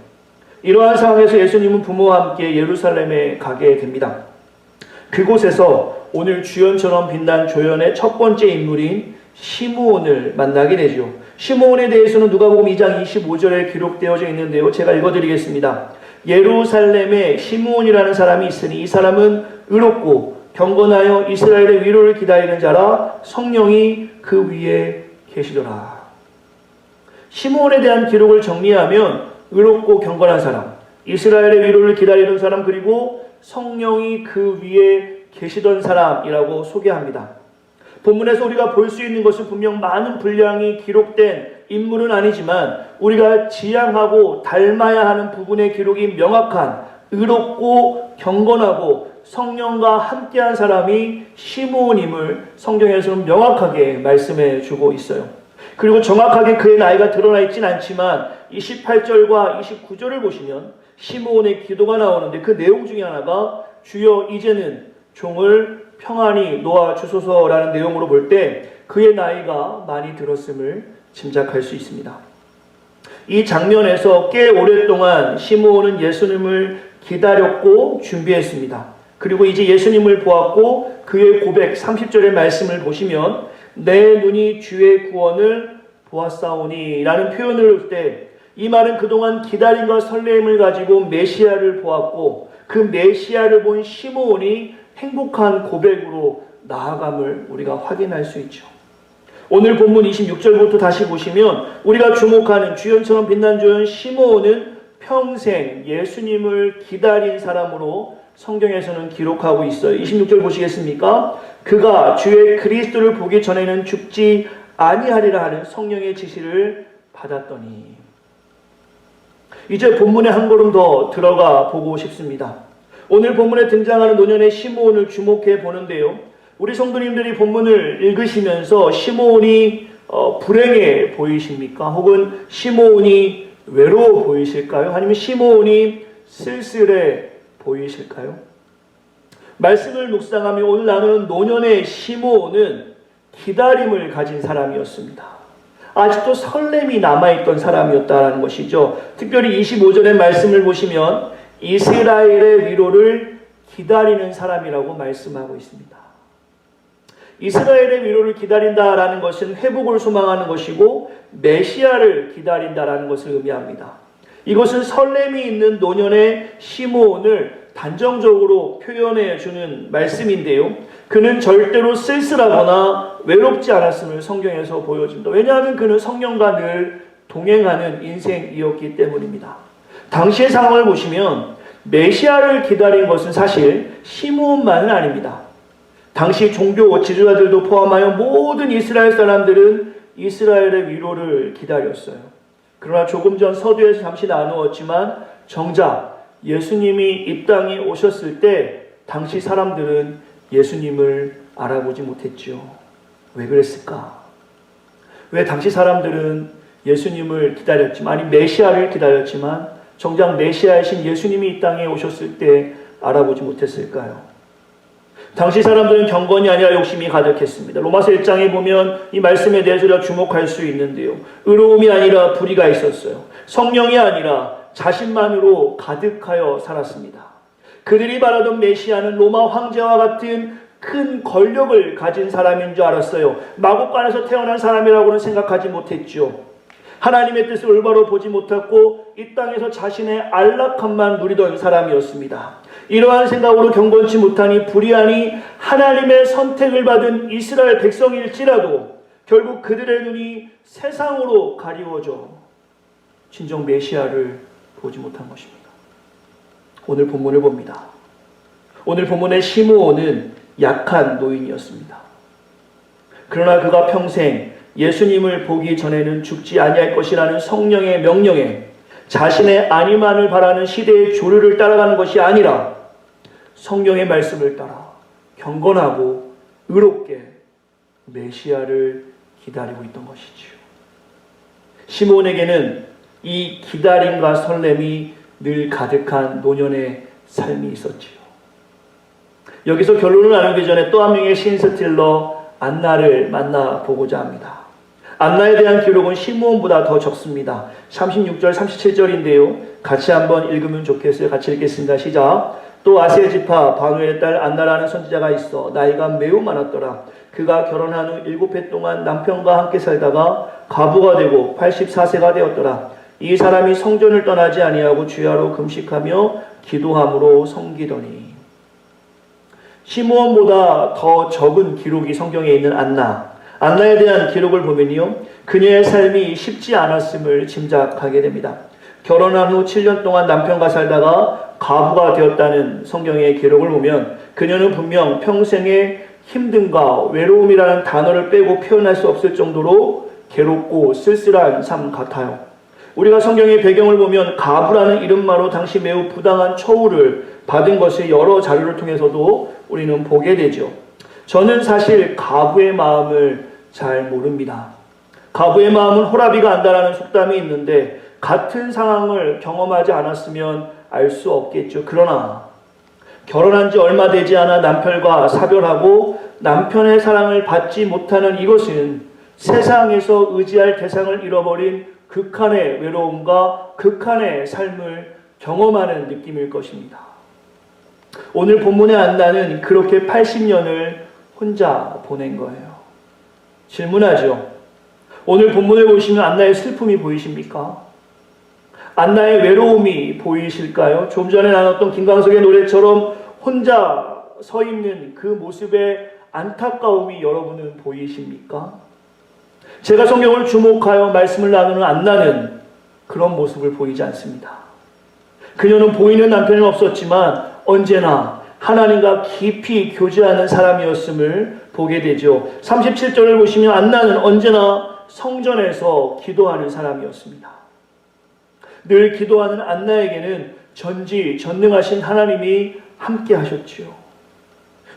이러한 상황에서 예수님은 부모와 함께 예루살렘에 가게 됩니다. 그곳에서 오늘 주연처럼 빛난 조연의 첫 번째 인물인 시므온을 만나게 되죠. 시므온에 대해서는 누가복음 2장 25절에 기록되어져 있는데요. 제가 읽어드리겠습니다. 예루살렘에 시므온이라는 사람이 있으니 이 사람은 의롭고 경건하여 이스라엘의 위로를 기다리는 자라 성령이 그 위에 계시더라. 시므온에 대한 기록을 정리하면 의롭고 경건한 사람, 이스라엘의 위로를 기다리는 사람, 그리고 성령이 그 위에 계시던 사람이라고 소개합니다. 본문에서 우리가 볼 수 있는 것은 분명 많은 분량이 기록된 인물은 아니지만 우리가 지향하고 닮아야 하는 부분의 기록이 명확한 의롭고 경건하고 성령과 함께한 사람이 시므온임을 성경에서는 명확하게 말씀해 주고 있어요. 그리고 정확하게 그의 나이가 드러나 있진 않지만 28절과 29절을 보시면 시므온의 기도가 나오는데 그 내용 중에 하나가 주여 이제는 종을 평안히 놓아 주소서라는 내용으로 볼 때 그의 나이가 많이 들었음을 짐작할 수 있습니다. 이 장면에서 꽤 오랫동안 시므온은 예수님을 기다렸고 준비했습니다. 그리고 이제 예수님을 보았고 그의 고백 30절의 말씀을 보시면 내 눈이 주의 구원을 보았사오니 라는 표현을 할 때 이 말은 그동안 기다림과 설렘을 가지고 메시아를 보았고 그 메시아를 본 시므온이 행복한 고백으로 나아감을 우리가 확인할 수 있죠. 오늘 본문 26절부터 다시 보시면 우리가 주목하는 주연처럼 빛난 조연 시므온은 평생 예수님을 기다린 사람으로 성경에서는 기록하고 있어요. 26절 보시겠습니까? 그가 주의 그리스도를 보기 전에는 죽지 아니하리라 하는 성령의 지시를 받았더니. 이제 본문에 한 걸음 더 들어가 보고 싶습니다. 오늘 본문에 등장하는 노년의 시므온을 주목해 보는데요. 우리 성도님들이 본문을 읽으시면서 시므온이 불행해 보이십니까? 혹은 시므온이 외로워 보이실까요? 아니면 시므온이 쓸쓸해 보이실까요? 말씀을 묵상하며 오늘 나누는 노년의 시므온은 기다림을 가진 사람이었습니다. 아직도 설렘이 남아있던 사람이었다는 것이죠. 특별히 25절의 말씀을 보시면 이스라엘의 위로를 기다리는 사람이라고 말씀하고 있습니다. 이스라엘의 위로를 기다린다라는 것은 회복을 소망하는 것이고 메시아를 기다린다라는 것을 의미합니다. 이것은 설렘이 있는 노년의 시므온을 단정적으로 표현해 주는 말씀인데요. 그는 절대로 쓸쓸하거나 외롭지 않았음을 성경에서 보여줍니다. 왜냐하면 그는 성령과 늘 동행하는 인생이었기 때문입니다. 당시의 상황을 보시면 메시아를 기다린 것은 사실 시므온만은 아닙니다. 당시 종교 지도자들도 포함하여 모든 이스라엘 사람들은 이스라엘의 위로를 기다렸어요. 그러나 조금 전 서두에서 잠시 나누었지만 정작 예수님이 이 땅에 오셨을 때 당시 사람들은 예수님을 알아보지 못했죠. 왜 그랬을까? 왜 당시 사람들은 예수님을 기다렸지만, 아니 메시아를 기다렸지만 정작 메시아이신 예수님이 이 땅에 오셨을 때 알아보지 못했을까요? 당시 사람들은 경건이 아니라 욕심이 가득했습니다. 로마서 1장에 보면 이 말씀에 대해서 우리가 주목할 수 있는데요. 의로움이 아니라 불의가 있었어요. 성령이 아니라 자신만으로 가득하여 살았습니다. 그들이 바라던 메시아는 로마 황제와 같은 큰 권력을 가진 사람인 줄 알았어요. 마국간에서 태어난 사람이라고는 생각하지 못했죠. 하나님의 뜻을 올바로 보지 못했고 이 땅에서 자신의 안락함만 누리던 사람이었습니다. 이러한 생각으로 경건치 못하니 불의하니 하나님의 선택을 받은 이스라엘 백성일지라도 결국 그들의 눈이 세상으로 가리워져 진정 메시아를 보지 못한 것입니다. 오늘 본문을 봅니다. 오늘 본문의 시므온은 약한 노인이었습니다. 그러나 그가 평생 예수님을 보기 전에는 죽지 아니할 것이라는 성령의 명령에 자신의 안위만을 바라는 시대의 조류를 따라가는 것이 아니라 성령의 말씀을 따라 경건하고 의롭게 메시아를 기다리고 있던 것이지요. 시므온에게는 이 기다림과 설렘이 늘 가득한 노년의 삶이 있었지요. 여기서 결론을 나누기 전에 또 한 명의 신스틸러 안나를 만나보고자 합니다. 안나에 대한 기록은 시므온보다 더 적습니다. 36절, 37절인데요. 같이 한번 읽으면 좋겠어요. 같이 읽겠습니다. 시작. 또 아세 지파 바누의 딸 안나라는 선지자가 있어 나이가 매우 많았더라. 그가 결혼한 후 7해 동안 남편과 함께 살다가 과부가 되고 84세가 되었더라. 이 사람이 성전을 떠나지 아니하고 주야로 금식하며 기도함으로 섬기더니. 시므온보다 더 적은 기록이 성경에 있는 안나에 대한 기록을 보면요, 그녀의 삶이 쉽지 않았음을 짐작하게 됩니다. 결혼한 후 7년 동안 남편과 살다가 과부가 되었다는 성경의 기록을 보면 그녀는 분명 평생의 힘듦과 외로움이라는 단어를 빼고 표현할 수 없을 정도로 괴롭고 쓸쓸한 삶 같아요. 우리가 성경의 배경을 보면 과부라는 이름만으로 당시 매우 부당한 처우를 받은 것을 여러 자료를 통해서도 우리는 보게 되죠. 저는 사실 과부의 마음을 잘 모릅니다. 과부의 마음은 호라비가 안다라는 속담이 있는데 같은 상황을 경험하지 않았으면 알 수 없겠죠. 그러나 결혼한 지 얼마 되지 않아 남편과 사별하고 남편의 사랑을 받지 못하는 이것은 세상에서 의지할 대상을 잃어버린 극한의 외로움과 극한의 삶을 경험하는 느낌일 것입니다. 오늘 본문의 안나는 그렇게 80년을 혼자 보낸 거예요. 질문하죠. 오늘 본문을 보시면 안나의 슬픔이 보이십니까? 안나의 외로움이 보이실까요? 좀 전에 나눴던 김광석의 노래처럼 혼자 서 있는 그 모습의 안타까움이 여러분은 보이십니까? 제가 성경을 주목하여 말씀을 나누는 안나는 그런 모습을 보이지 않습니다. 그녀는 보이는 남편은 없었지만 언제나 하나님과 깊이 교제하는 사람이었음을 보게 되죠. 37절을 보시면 안나는 언제나 성전에서 기도하는 사람이었습니다. 늘 기도하는 안나에게는 전지전능하신 하나님이 함께 하셨지요.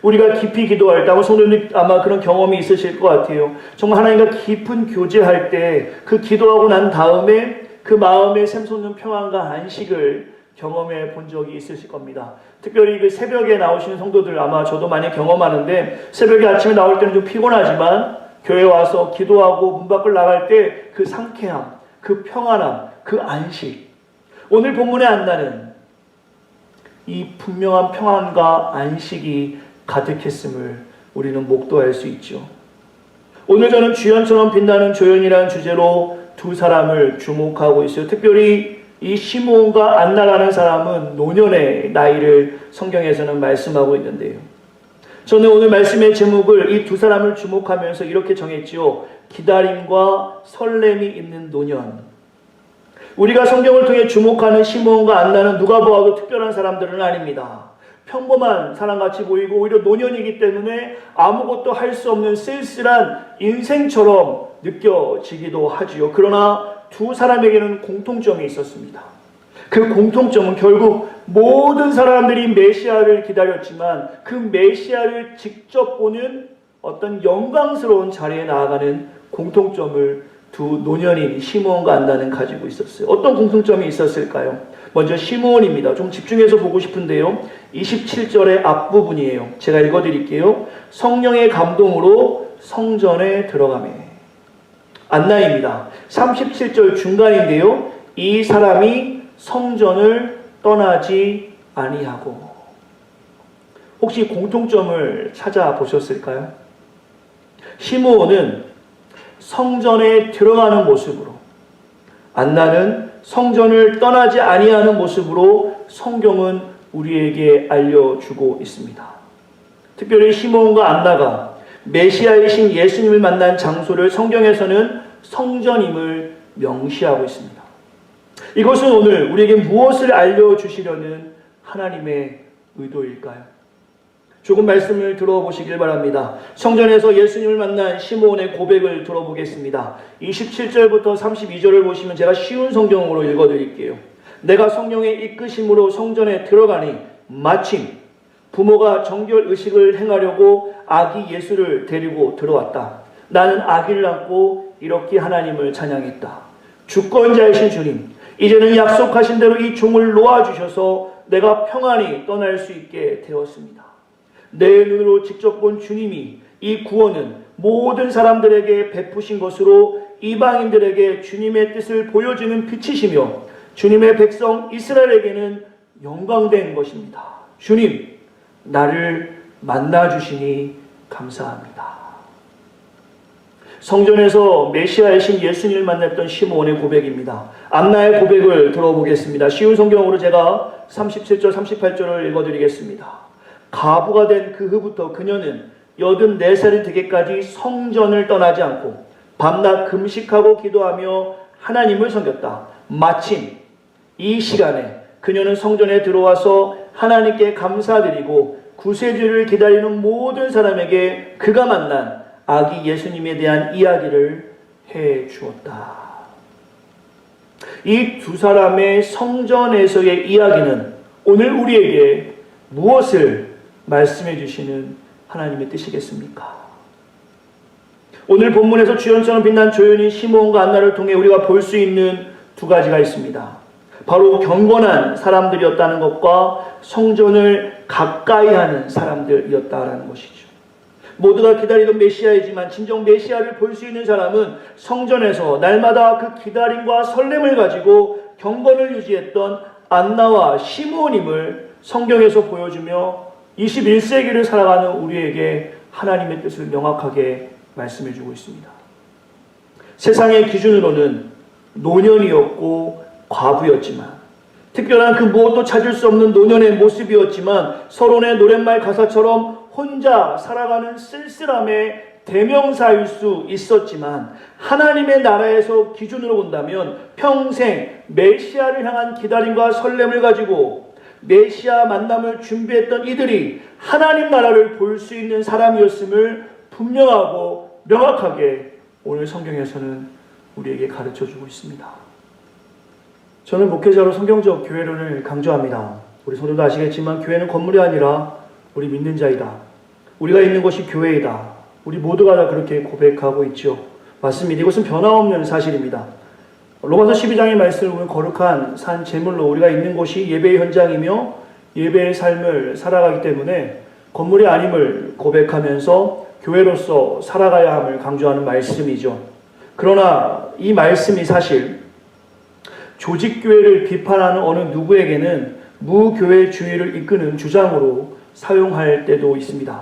우리가 깊이 기도할 때 아마 성도님 아마 그런 경험이 있으실 것 같아요. 정말 하나님과 깊은 교제할 때 그 기도하고 난 다음에 그 마음에 샘솟는 평안과 안식을 경험해 본 적이 있으실 겁니다. 특별히 그 새벽에 나오시는 성도들 아마 저도 많이 경험하는데 새벽에 아침에 나올 때는 좀 피곤하지만 교회 와서 기도하고 문 밖을 나갈 때 그 상쾌함, 그 평안함, 그 안식. 오늘 본문의 안나는 이 분명한 평안과 안식이 가득했음을 우리는 목도할 수 있죠. 오늘 저는 주연처럼 빛나는 조연이라는 주제로 두 사람을 주목하고 있어요. 특별히 이 시므온과 안나라는 사람은 노년의 나이를 성경에서는 말씀하고 있는데요. 저는 오늘 말씀의 제목을 이 두 사람을 주목하면서 이렇게 정했지요. 기다림과 설렘이 있는 노년. 우리가 성경을 통해 주목하는 시므온과 안나는 누가 보아도 특별한 사람들은 아닙니다. 평범한 사람같이 보이고 오히려 노년이기 때문에 아무것도 할 수 없는 쓸쓸한 인생처럼 느껴지기도 하지요. 그러나 두 사람에게는 공통점이 있었습니다. 그 공통점은 결국 모든 사람들이 메시아를 기다렸지만 그 메시아를 직접 보는 어떤 영광스러운 자리에 나아가는 공통점을 두 노년인 시므온과 안나는 가지고 있었어요. 어떤 공통점이 있었을까요? 먼저 시므온입니다. 좀 집중해서 보고 싶은데요. 27절의 앞부분이에요. 제가 읽어드릴게요. 성령의 감동으로 성전에 들어가매. 안나입니다. 37절 중간인데요. 이 사람이 성전을 떠나지 아니하고. 혹시 공통점을 찾아보셨을까요? 시므온은 성전에 들어가는 모습으로, 안나는 성전을 떠나지 아니하는 모습으로 성경은 우리에게 알려주고 있습니다. 특별히 시므온과 안나가 메시아이신 예수님을 만난 장소를 성경에서는 성전임을 명시하고 있습니다. 이것은 오늘 우리에게 무엇을 알려주시려는 하나님의 의도일까요? 조금 말씀을 들어보시길 바랍니다. 성전에서 예수님을 만난 시므온의 고백을 들어보겠습니다. 27절부터 32절을 보시면 제가 쉬운 성경으로 읽어드릴게요. 내가 성령의 이끄심으로 성전에 들어가니 마침 부모가 정결 의식을 행하려고 아기 예수를 데리고 들어왔다. 나는 아기를 낳고 이렇게 하나님을 찬양했다. 주권자이신 주님, 이제는 약속하신 대로 이 종을 놓아주셔서 내가 평안히 떠날 수 있게 되었습니다. 내 눈으로 직접 본 주님이 이 구원은 모든 사람들에게 베푸신 것으로 이방인들에게 주님의 뜻을 보여주는 빛이시며 주님의 백성 이스라엘에게는 영광된 것입니다. 주님, 나를 만나주시니 감사합니다. 성전에서 메시아이신 예수님을 만났던 시므온의 고백입니다. 안나의 고백을 들어보겠습니다. 쉬운 성경으로 제가 37절, 38절을 읽어드리겠습니다. 가부가 된 그 후부터 그녀는 84살이 되기까지 성전을 떠나지 않고 밤낮 금식하고 기도하며 하나님을 섬겼다. 마침 이 시간에 그녀는 성전에 들어와서 하나님께 감사드리고 구세주를 기다리는 모든 사람에게 그가 만난 아기 예수님에 대한 이야기를 해 주었다. 이 두 사람의 성전에서의 이야기는 오늘 우리에게 무엇을 말씀해 주시는 하나님의 뜻이겠습니까? 오늘 본문에서 주연처럼 빛난 조연인 시므온과 안나를 통해 우리가 볼 수 있는 두 가지가 있습니다. 바로 경건한 사람들이었다는 것과 성전을 가까이 하는 사람들이었다는 것이죠. 모두가 기다리던 메시아이지만 진정 메시아를 볼 수 있는 사람은 성전에서 날마다 그 기다림과 설렘을 가지고 경건을 유지했던 안나와 시므온임을 성경에서 보여주며 21세기를 살아가는 우리에게 하나님의 뜻을 명확하게 말씀해주고 있습니다. 세상의 기준으로는 노년이었고 과부였지만, 특별한 그 무엇도 찾을 수 없는 노년의 모습이었지만 서론의 노랫말 가사처럼 혼자 살아가는 쓸쓸함의 대명사일 수 있었지만 하나님의 나라에서 기준으로 본다면 평생 메시아를 향한 기다림과 설렘을 가지고 메시아 만남을 준비했던 이들이 하나님 나라를 볼 수 있는 사람이었음을 분명하고 명확하게 오늘 성경에서는 우리에게 가르쳐주고 있습니다. 저는 목회자로 성경적 교회론을 강조합니다. 우리 성도도 아시겠지만 교회는 건물이 아니라 우리 믿는 자이다. 우리가 있는 것이 교회이다. 우리 모두가 다 그렇게 고백하고 있죠. 맞습니다. 이것은 변함없는 사실입니다. 로마서 12장의 말씀을 보면 거룩한 산 제물로 우리가 있는 곳이 예배의 현장이며 예배의 삶을 살아가기 때문에 건물이 아님을 고백하면서 교회로서 살아가야 함을 강조하는 말씀이죠. 그러나 이 말씀이 사실 조직교회를 비판하는 어느 누구에게는 무교회주의를 이끄는 주장으로 사용할 때도 있습니다.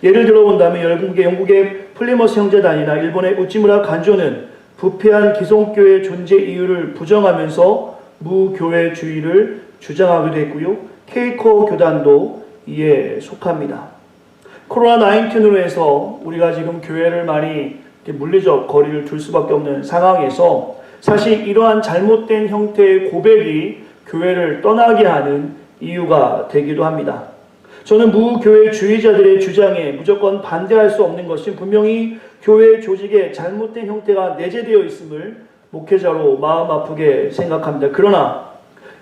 예를 들어본다면 영국의 플리머스 형제단이나 일본의 우찌무라 간조는 부패한 기성교회의 존재 이유를 부정하면서 무교회주의를 주장하기도 했고요. 케이커 교단도 이에 속합니다. 코로나19으로 해서 우리가 지금 교회를 많이 물리적 거리를 둘 수밖에 없는 상황에서 사실 이러한 잘못된 형태의 고백이 교회를 떠나게 하는 이유가 되기도 합니다. 저는 무교회주의자들의 주장에 무조건 반대할 수 없는 것은 분명히 교회 조직에 잘못된 형태가 내재되어 있음을 목회자로 마음 아프게 생각합니다. 그러나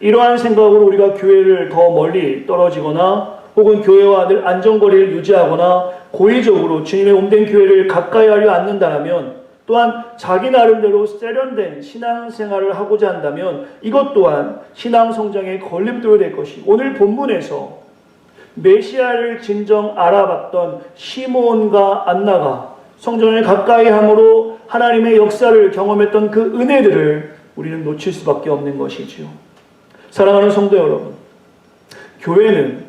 이러한 생각으로 우리가 교회를 더 멀리 떨어지거나 혹은 교회와 늘 안전거리를 유지하거나 고의적으로 주님의 몸된 교회를 가까이 하려 않는다면, 또한 자기 나름대로 세련된 신앙생활을 하고자 한다면 이것 또한 신앙 성장의 걸림돌이 될 것이, 오늘 본문에서 메시아를 진정 알아봤던 시므온과 안나가 성전을 가까이 함으로 하나님의 역사를 경험했던 그 은혜들을 우리는 놓칠 수밖에 없는 것이지요. 사랑하는 성도 여러분, 교회는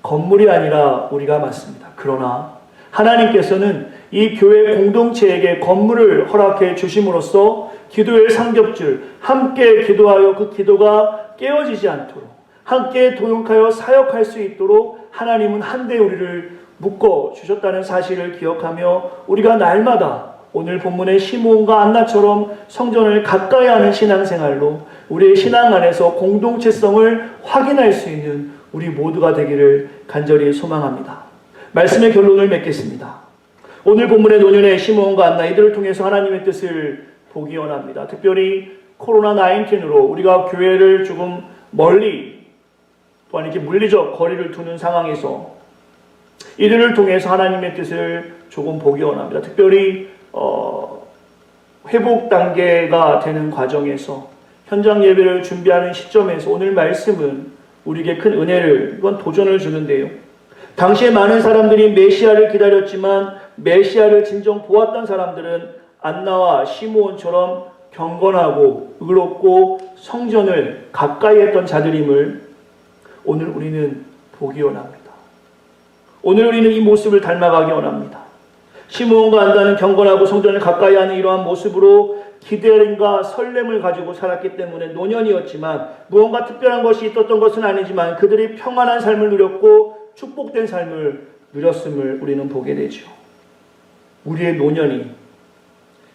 건물이 아니라 우리가 맞습니다. 그러나 하나님께서는 이 교회 공동체에게 건물을 허락해 주심으로써 기도의 삼겹줄, 함께 기도하여 그 기도가 깨어지지 않도록 함께 동역하여 사역할 수 있도록 하나님은 한데 우리를 묶어 주셨다는 사실을 기억하며 우리가 날마다 오늘 본문의 시므온과 안나처럼 성전을 가까이 하는 신앙생활로 우리의 신앙 안에서 공동체성을 확인할 수 있는 우리 모두가 되기를 간절히 소망합니다. 말씀의 결론을 맺겠습니다. 오늘 본문의 노년의 시므온과 안나, 이들을 통해서 하나님의 뜻을 보기 원합니다. 특별히 코로나19로 우리가 교회를 조금 멀리 또한 이렇게 물리적 거리를 두는 상황에서 이들을 통해서 하나님의 뜻을 조금 보기 원합니다. 특별히 회복 단계가 되는 과정에서 현장 예배를 준비하는 시점에서 오늘 말씀은 우리에게 큰 은혜를, 이건 도전을 주는데요. 당시에 많은 사람들이 메시아를 기다렸지만 메시아를 진정 보았던 사람들은 안나와 시므온처럼 경건하고 의롭고 성전을 가까이 했던 자들임을 오늘 우리는 보기 원합니다. 오늘 우리는 이 모습을 닮아가기 원합니다. 시므온과 안나는 경건하고 성전을 가까이 하는 이러한 모습으로 기대림과 설렘을 가지고 살았기 때문에 노년이었지만 무언가 특별한 것이 있었던 것은 아니지만 그들이 평안한 삶을 누렸고 축복된 삶을 누렸음을 우리는 보게 되죠. 우리의 노년이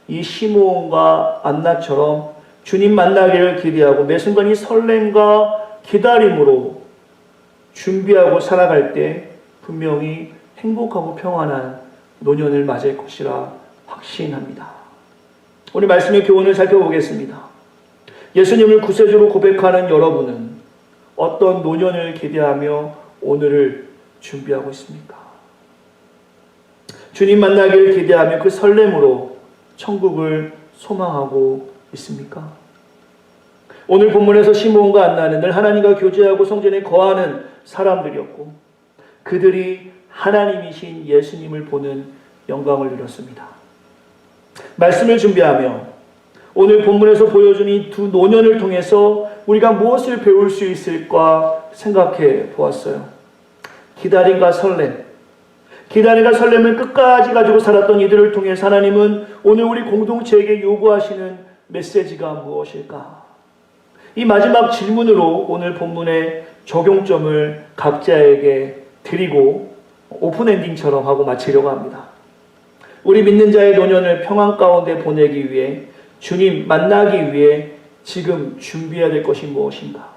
이 시므온과 안나처럼 주님 만나기를 기대하고 매 순간 이 설렘과 기다림으로 준비하고 살아갈 때 분명히 행복하고 평안한 노년을 맞을 것이라 확신합니다. 오늘 말씀의 교훈을 살펴보겠습니다. 예수님을 구세주로 고백하는 여러분은 어떤 노년을 기대하며 오늘을 준비하고 있습니까? 주님 만나기를 기대하며 그 설렘으로 천국을 소망하고 있습니까? 오늘 본문에서 시므온과 안나는 늘 하나님과 교제하고 성전에 거하는 사람들이었고 그들이 하나님이신 예수님을 보는 영광을 누렸습니다. 말씀을 준비하며 오늘 본문에서 보여준 이 두 노년을 통해서 우리가 무엇을 배울 수 있을까 생각해 보았어요. 기다림과 설렘. 기다림과 설렘을 끝까지 가지고 살았던 이들을 통해서 하나님은 오늘 우리 공동체에게 요구하시는 메시지가 무엇일까? 이 마지막 질문으로 오늘 본문의 적용점을 각자에게 드리고 오픈엔딩처럼 하고 마치려고 합니다. 우리 믿는 자의 노년을 평안 가운데 보내기 위해 주님 만나기 위해 지금 준비해야 될 것이 무엇인가?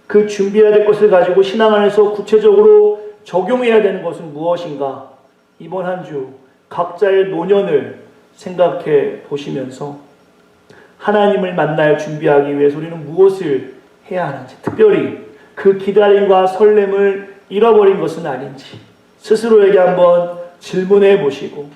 그 준비해야 될 것을 가지고 신앙 안에서 구체적으로 적용해야 되는 것은 무엇인가? 이번 한 주 각자의 노년을 생각해 보시면서 하나님을 만날 준비하기 위해서 우리는 무엇을 해야 하는지, 특별히 그 기다림과 설렘을 잃어버린 것은 아닌지 스스로에게 한번 질문해 보시고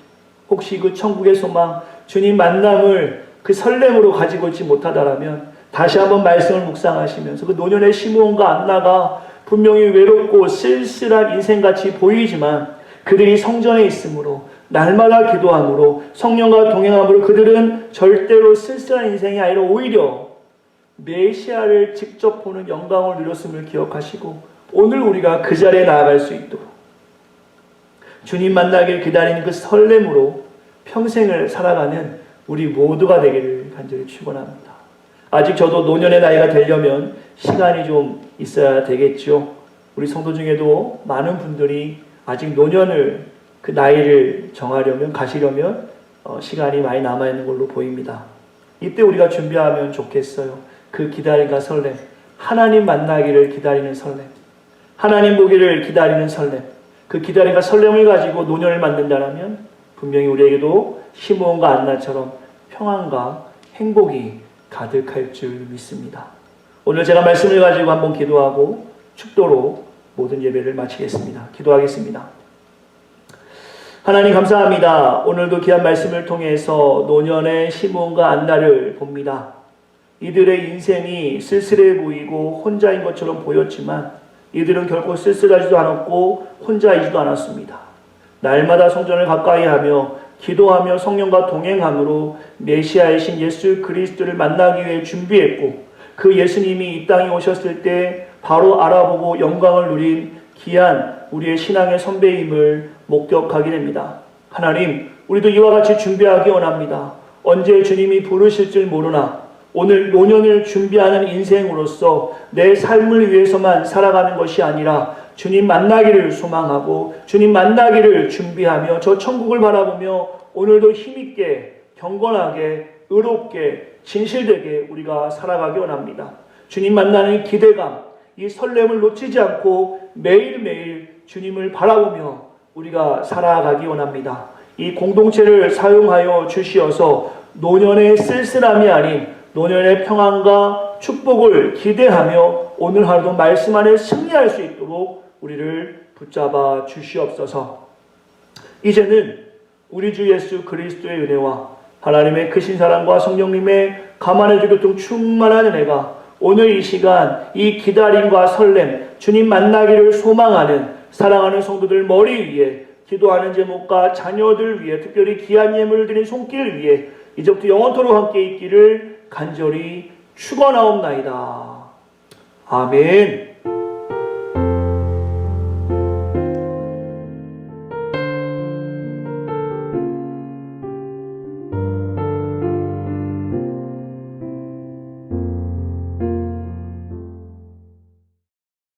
혹시 그 천국의 소망, 주님 만남을 그 설렘으로 가지고 있지 못하다라면 다시 한번 말씀을 묵상하시면서 그 노년의 시므온과 안나가 분명히 외롭고 쓸쓸한 인생같이 보이지만 그들이 성전에 있으므로 날마다 기도함으로 성령과 동행함으로 그들은 절대로 쓸쓸한 인생이 아니라 오히려 메시아를 직접 보는 영광을 누렸음을 기억하시고 오늘 우리가 그 자리에 나아갈 수 있도록 주님 만나길 기다리는 그 설렘으로 평생을 살아가는 우리 모두가 되기를 간절히 축원합니다. 아직 저도 노년의 나이가 되려면 시간이 좀 있어야 되겠죠. 우리 성도 중에도 많은 분들이 아직 노년을 그 나이를 정하려면 가시려면 시간이 많이 남아있는 걸로 보입니다. 이때 우리가 준비하면 좋겠어요. 그 기다림과 설렘, 하나님 만나기를 기다리는 설렘, 하나님 보기를 기다리는 설렘, 그 기다림과 설렘을 가지고 노년을 만든다면 분명히 우리에게도 시므온과 안나처럼 평안과 행복이 가득할 줄 믿습니다. 오늘 제가 말씀을 가지고 한번 기도하고 축도로 모든 예배를 마치겠습니다. 기도하겠습니다. 하나님 감사합니다. 오늘도 귀한 말씀을 통해서 노년의 시므온과 안나를 봅니다. 이들의 인생이 쓸쓸해 보이고 혼자인 것처럼 보였지만 이들은 결코 쓸쓸하지도 않았고 혼자이지도 않았습니다. 날마다 성전을 가까이 하며 기도하며 성령과 동행함으로 메시아의 신 예수 그리스도를 만나기 위해 준비했고 그 예수님이 이 땅에 오셨을 때 바로 알아보고 영광을 누린 귀한 우리의 신앙의 선배임을 목격하게 됩니다. 하나님, 우리도 이와 같이 준비하기 원합니다. 언제 주님이 부르실 줄 모르나 오늘 노년을 준비하는 인생으로서 내 삶을 위해서만 살아가는 것이 아니라 주님 만나기를 소망하고 주님 만나기를 준비하며 저 천국을 바라보며 오늘도 힘있게 경건하게 의롭게 진실되게 우리가 살아가기 원합니다. 주님 만나는 기대감, 이 설렘을 놓치지 않고 매일매일 주님을 바라보며 우리가 살아가기 원합니다. 이 공동체를 사용하여 주시어서 노년의 쓸쓸함이 아닌 노년의 평안과 축복을 기대하며 오늘 하루도 말씀 안에 승리할 수 있도록 우리를 붙잡아 주시옵소서. 이제는 우리 주 예수 그리스도의 은혜와 하나님의 크신 사랑과 성령님의 감안해주 교통 충만한 은혜가 오늘 이 시간 이 기다림과 설렘 주님 만나기를 소망하는 사랑하는 성도들 머리 위에 기도하는 제목과 자녀들 위해 특별히 귀한 예물을 드린 손길 위에 이제부터 영원토록 함께 있기를 간절히 축원하옵나이다. 아멘.